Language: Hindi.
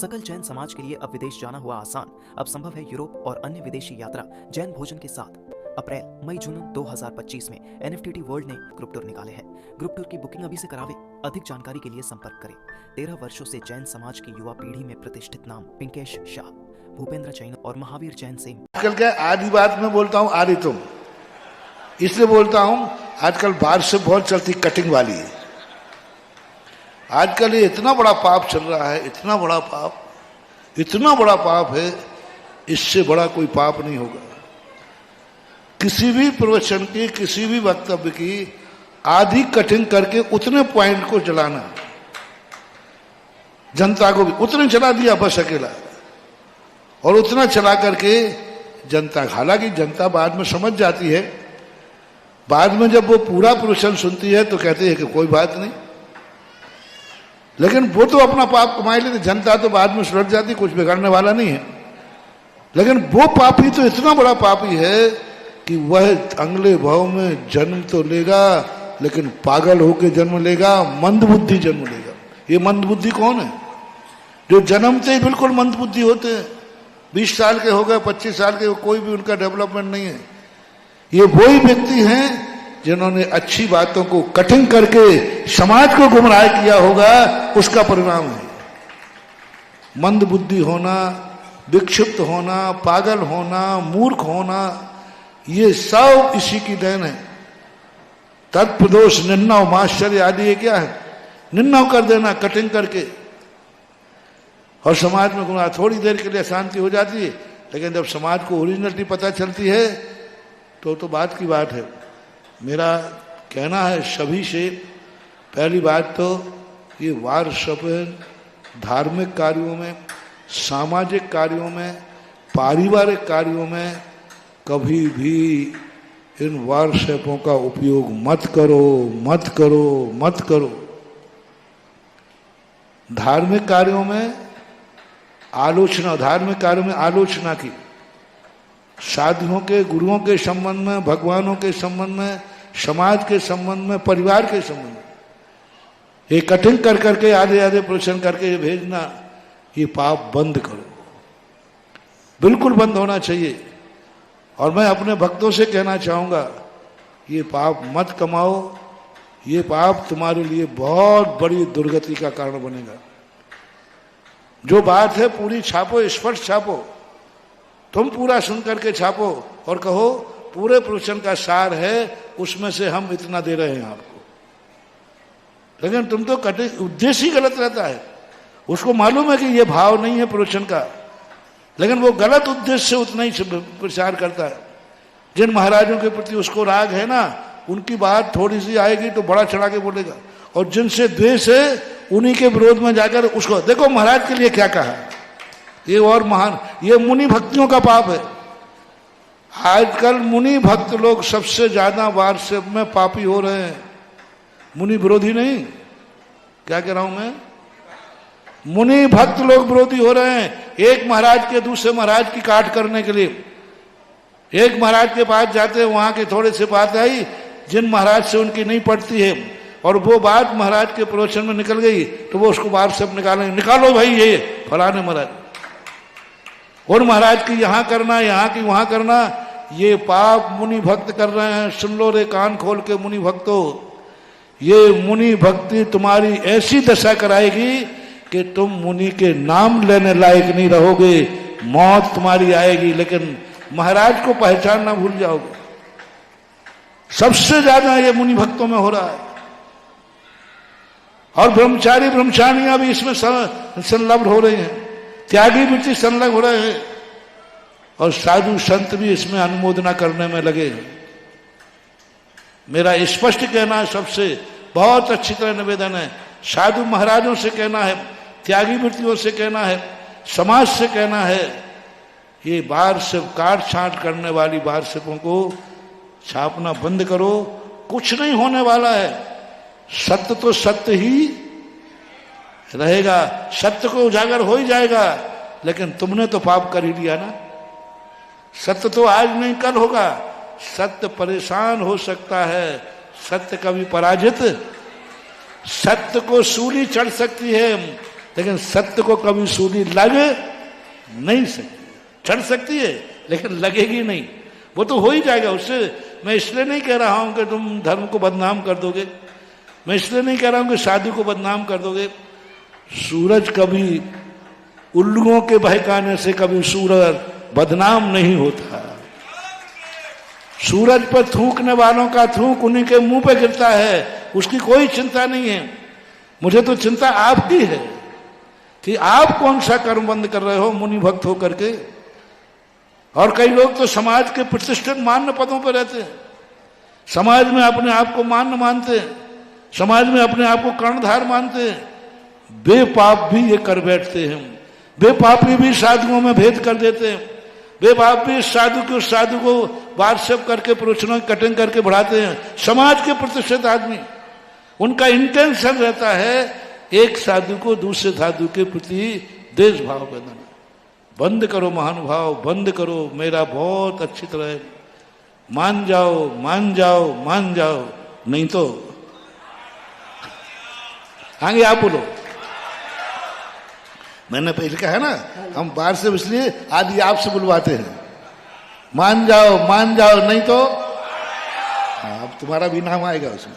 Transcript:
सकल जैन समाज के लिए अब विदेश जाना हुआ आसान। अब संभव है यूरोप और अन्य विदेशी यात्रा जैन भोजन के साथ। अप्रैल मई जून 2025 में NFTT वर्ल्ड ने ग्रुप टूर निकाले हैं। ग्रुप टूर की बुकिंग अभी से करावे। अधिक जानकारी के लिए संपर्क करें। 13 वर्षों से जैन समाज की युवा पीढ़ी में प्रतिष्ठित नाम पिंकेश शाह, भूपेंद्र जैन और महावीर जैन से। आजकल क्या आधी बात में बोलता हूँ आधी तुम, इसलिए बोलता हूँ आजकल बाहर से बहुत चलती कटिंग वाली है। आजकल ये इतना बड़ा पाप चल रहा है, इतना बड़ा पाप है, इससे बड़ा कोई पाप नहीं होगा। किसी भी प्रवचन की, किसी भी वक्तव्य की आधी कटिंग करके उतने पॉइंट को चलाना, जनता को भी उतने चला दिया बस अकेला, और उतना चला करके जनता, हालांकि जनता बाद में समझ जाती है, बाद में जब वो पूरा प्रवचन सुनती है तो कहती है कि कोई बात नहीं, लेकिन वो तो अपना पाप कमाई लेते, जनता तो बाद में सुलट जाती, कुछ बिगाड़ने वाला नहीं है। लेकिन वो पापी तो इतना बड़ा पापी है कि वह अगले भाव में जन्म तो लेगा, लेकिन पागल होकर जन्म लेगा, मंदबुद्धि जन्म लेगा। ये मंदबुद्धि कौन है? जो जन्मते ही बिल्कुल मंदबुद्धि होते हैं, 20 साल के हो गए, 25 साल के, कोई भी उनका डेवलपमेंट नहीं है। ये वही व्यक्ति हैं जिन्होंने अच्छी बातों को कटिंग करके समाज को गुमराह किया होगा, उसका परिणाम है मंदबुद्धि होना, विक्षिप्त होना, पागल होना, मूर्ख होना। ये सब इसी की देन है। तत्प्रदोष निन्नाव माश्चर्य आदि ये क्या है? निन्नाव कर देना कटिंग करके, और समाज में गुमराह। थोड़ी देर के लिए शांति हो जाती है, लेकिन जब समाज को ओरिजिनलिटी पता चलती है तो बात की बात है। मेरा कहना है सभी से, पहली बात तो ये वार्षिक धार्मिक कार्यों में, सामाजिक कार्यों में, पारिवारिक कार्यों में कभी भी इन वार्षिकों का उपयोग मत करो। धार्मिक कार्यों में आलोचना की, साधुओं के, गुरुओं के संबंध में, भगवानों के संबंध में, समाज के संबंध में, परिवार के संबंध में ये कटिंग कर करके आधे प्रवचन करके ये भेजना, ये पाप बंद करो, बिल्कुल बंद होना चाहिए। और मैं अपने भक्तों से कहना चाहूंगा, ये पाप मत कमाओ, ये पाप तुम्हारे लिए बहुत बड़ी दुर्गति का कारण बनेगा। जो बात है पूरी छापो, स्पष्ट छापो, तुम पूरा सुन करके छापो और कहो पूरे प्रवचन का सार है, उसमें से हम इतना दे रहे हैं आपको। लेकिन तुम तो उद्देश्य ही गलत रहता है। उसको मालूम है कि ये भाव नहीं है प्रवचन का, लेकिन वो गलत उद्देश्य से उतना ही प्रचार करता है। जिन महाराजों के प्रति उसको राग है ना, उनकी बात थोड़ी सी आएगी तो बड़ा चढ़ा के बोलेगा, और जिनसे द्वेष है उन्हीं के विरोध में जाकर उसको देखो महाराज के लिए क्या कहा। ये और महान, ये मुनि भक्तियों का पाप है। आजकल मुनि भक्त लोग सबसे ज्यादा वार्षिक में पापी हो रहे हैं, मुनि विरोधी नहीं। क्या कह रहा हूं मैं? मुनि भक्त लोग विरोधी हो रहे हैं। एक महाराज के दूसरे महाराज की काट करने के लिए एक महाराज के पास जाते हैं, वहां के थोड़े से बात आई जिन महाराज से उनकी नहीं पड़ती है, और वो बात महाराज के प्रवचन में निकल गई तो वो उसको बाहर से निकालेंगे, निकालो भाई ये फलाने महाराज, और महाराज की यहाँ करना, यहाँ की वहां करना। ये पाप मुनि भक्त कर रहे हैं। सुन लो रे कान खोल के मुनि भक्तों, ये मुनि भक्ति तुम्हारी ऐसी दशा कराएगी कि तुम मुनि के नाम लेने लायक नहीं रहोगे, मौत तुम्हारी आएगी। लेकिन महाराज को पहचानना भूल जाओगे। सबसे ज्यादा ये मुनि भक्तों में हो रहा है, और ब्रह्मचारी ब्रह्मचारियां भी इसमें संलग्न हो रहे हैं, त्यागी वृत्ति संलग्न हो रहे हैं, और साधु संत भी इसमें अनुमोदना करने में लगे हैं। मेरा स्पष्ट कहना है, सबसे बहुत अच्छी तरह निवेदन है, साधु महाराजों से कहना है, त्यागी वृत्तियों से कहना है, समाज से कहना है, ये वार्षिक काट छांट करने वाली वार्षिकों को छापना बंद करो। कुछ नहीं होने वाला है, सत्य तो सत्य ही रहेगा, सत्य को उजागर हो ही जाएगा। लेकिन तुमने तो पाप कर ही लिया ना। सत्य तो आज नहीं कल होगा, सत्य परेशान हो सकता है, सत्य कभी पराजित, सत्य को सूली चढ़ सकती है, लेकिन सत्य को कभी सूली लग नहीं सकती। चढ़ सकती है लेकिन लगेगी नहीं, वो तो हो ही जाएगा उससे। मैं इसलिए नहीं कह रहा हूं कि तुम धर्म को बदनाम कर दोगे, मैं इसलिए नहीं कह रहा हूं कि शादी को बदनाम कर दोगे। सूरज कभी उल्लुओं के बहकाने से कभी सूरज बदनाम नहीं होता। सूरज पर थूकने वालों का थूक उन्हीं के मुंह पे गिरता है, उसकी कोई चिंता नहीं है। मुझे तो चिंता आपकी है कि आप कौन सा कर्म बंद कर रहे हो मुनि भक्त होकर के। और कई लोग तो समाज के प्रतिष्ठित मान्य पदों पर रहते हैं, समाज में अपने आप को मान्य मानते हैं, समाज में अपने आप को कर्णधार मानते हैं, बेपाप भी ये कर बैठते हैं। बेपापी भी साधुओं में भेद कर देते हैं, बेपाप भी साधु के उस साधु को व्हाट्सएप करके प्रवचनों की कटिंग करके बढ़ाते हैं। समाज के प्रतिष्ठित आदमी, उनका इंटेंशन रहता है एक साधु को दूसरे साधु के प्रति देश भाव पैदा। बंद करो महानुभाव, बंद करो, मेरा बहुत अच्छी तरह मान जाओ मान जाओ मान जाओ, नहीं तो आगे आप बोलो। मैंने पहले कहा ना, हम बाहर से इसलिए आदि आपसे बुलवाते हैं, मान जाओ नहीं तो अब तुम्हारा भी नाम आएगा उसमें।